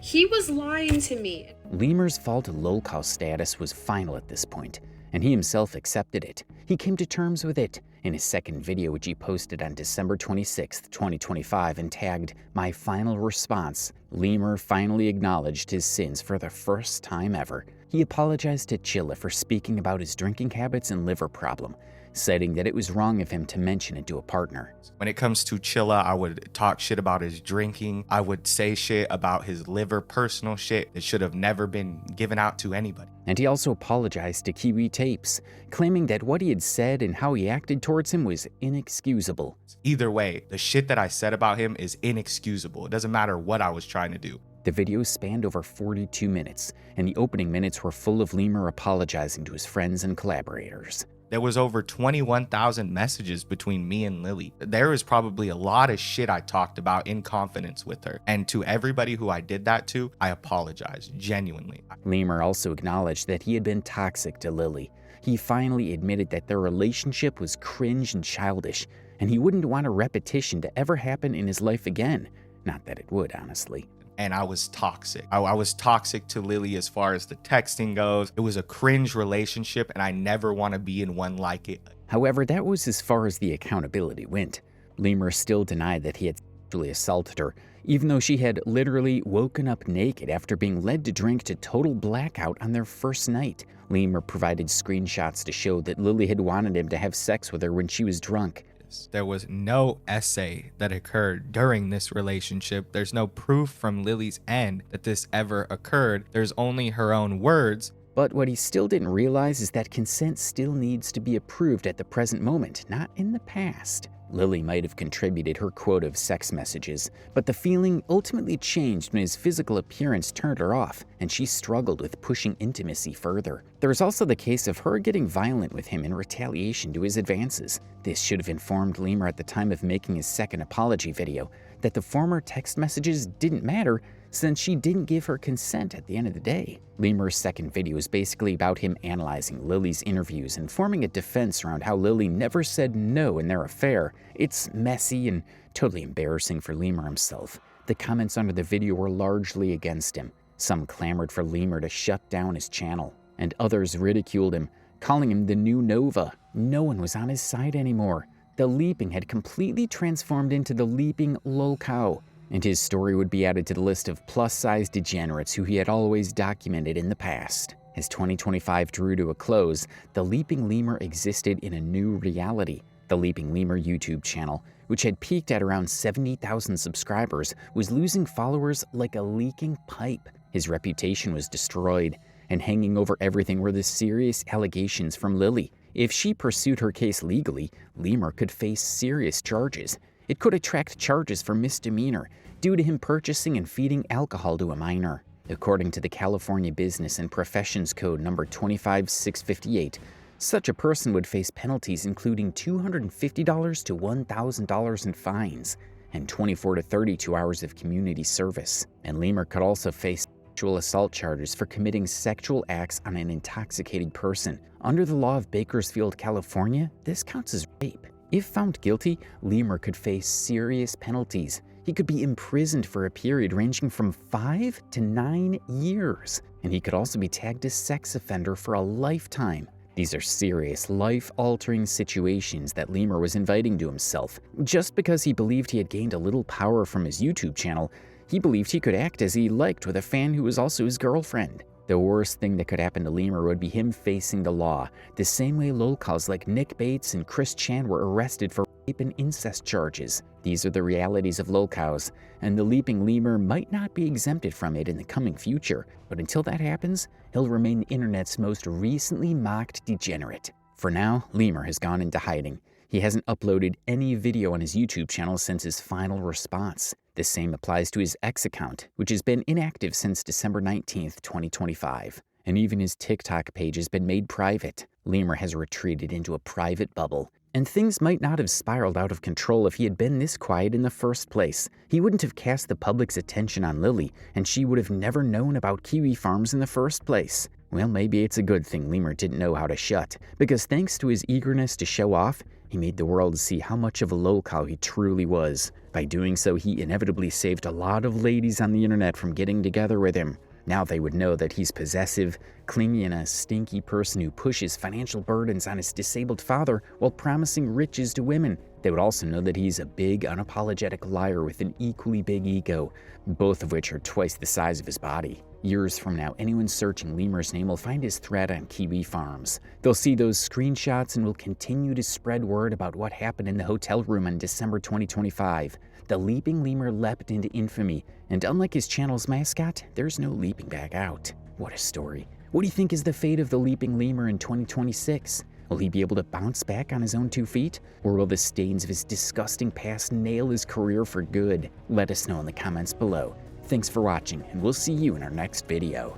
he was lying to me. Lemur's fall to Lolcow status was final at this point, and he himself accepted it. He came to terms with it. In his second video, which he posted on December 26, 2025, and tagged "My Final Response," Lemur finally acknowledged his sins for the first time ever. He apologized to Chilla for speaking about his drinking habits and liver problem, citing that it was wrong of him to mention it to a partner. When it comes to Chilla, I would talk shit about his drinking. I would say shit about his liver, personal shit that should have never been given out to anybody. And he also apologized to Kiwi Tapes, claiming that what he had said and how he acted towards him was inexcusable. Either way, the shit that I said about him is inexcusable. It doesn't matter what I was trying to do. The video spanned over 42 minutes, and the opening minutes were full of Lemur apologizing to his friends and collaborators. There was over 21,000 messages between me and Lili. There was probably a lot of shit I talked about in confidence with her. And to everybody who I did that to, I apologize, genuinely. Lemur also acknowledged that he had been toxic to Lili. He finally admitted that their relationship was cringe and childish, and he wouldn't want a repetition to ever happen in his life again. Not that it would, honestly. And I was toxic. I was toxic to Lili as far as the texting goes. It was a cringe relationship, and I never want to be in one like it. However, that was as far as the accountability went. Lemur still denied that he had sexually assaulted her, even though she had literally woken up naked after being led to drink to total blackout on their first night. Lemur provided screenshots to show that Lili had wanted him to have sex with her when she was drunk. There was no essay that occurred during this relationship. There's no proof from Lili's end that this ever occurred. There's only her own words. But what he still didn't realize is that consent still needs to be approved at the present moment, not in the past. Lili might have contributed her quote of sex messages, but the feeling ultimately changed when his physical appearance turned her off, and she struggled with pushing intimacy further. There was also the case of her getting violent with him in retaliation to his advances. This should have informed Lemur at the time of making his second apology video that the former text messages didn't matter since she didn't give her consent at the end of the day. Lemur's second video is basically about him analyzing Lili's interviews and forming a defense around how Lili never said no in their affair. It's messy and totally embarrassing for Lemur himself. The comments under the video were largely against him. Some clamored for Lemur to shut down his channel, and others ridiculed him, calling him the new Nova. No one was on his side anymore. The Leaping had completely transformed into the Leaping Lolcow, and his story would be added to the list of plus-size degenerates who he had always documented in the past. As 2025 drew to a close, the Leaping Lemur existed in a new reality. The Leaping Lemur YouTube channel, which had peaked at around 70,000 subscribers, was losing followers like a leaking pipe. His reputation was destroyed, and hanging over everything were the serious allegations from Lili. If she pursued her case legally, Lemur could face serious charges. It could attract charges for misdemeanor due to him purchasing and feeding alcohol to a minor. According to the California Business and Professions Code number 25658, such a person would face penalties including $250 to $1,000 in fines and 24 to 32 hours of community service. And Lemur could also face sexual assault charges for committing sexual acts on an intoxicated person. Under the law of Bakersfield, California, this counts as rape. If found guilty, Lemur could face serious penalties. He could be imprisoned for a period ranging from 5 to 9 years, and he could also be tagged as sex offender for a lifetime. These are serious, life-altering situations that Lemur was inviting to himself. Just because he believed he had gained a little power from his YouTube channel, he believed he could act as he liked with a fan who was also his girlfriend. The worst thing that could happen to Lemur would be him facing the law, the same way Lolcows like Nick Bates and Chris Chan were arrested for rape and incest charges. These are the realities of Lolcows, and the Leaping Lemur might not be exempted from it in the coming future, but until that happens, he'll remain the internet's most recently mocked degenerate. For now, Lemur has gone into hiding. He hasn't uploaded any video on his YouTube channel since his final response. The same applies to his X account, which has been inactive since December 19th, 2025. And even his TikTok page has been made private. Lemur has retreated into a private bubble. And things might not have spiraled out of control if he had been this quiet in the first place. He wouldn't have cast the public's attention on Lili, and she would have never known about KiwiFarms in the first place. Well, maybe it's a good thing Lemur didn't know how to shut, because thanks to his eagerness to show off, he made the world see how much of a Lolcow he truly was. By doing so, he inevitably saved a lot of ladies on the internet from getting together with him. Now they would know that he's possessive, clingy, and a stinky person who pushes financial burdens on his disabled father while promising riches to women. They would also know that he's a big, unapologetic liar with an equally big ego, both of which are twice the size of his body. Years from now, anyone searching Lemur's name will find his thread on KiwiFarms. They'll see those screenshots and will continue to spread word about what happened in the hotel room on December 2025. The Leaping Lemur leapt into infamy, and unlike his channel's mascot, there's no leaping back out. What a story. What do you think is the fate of the Leaping Lemur in 2026? Will he be able to bounce back on his own 2 feet? Or will the stains of his disgusting past nail his career for good? Let us know in the comments below. Thanks for watching, and we'll see you in our next video.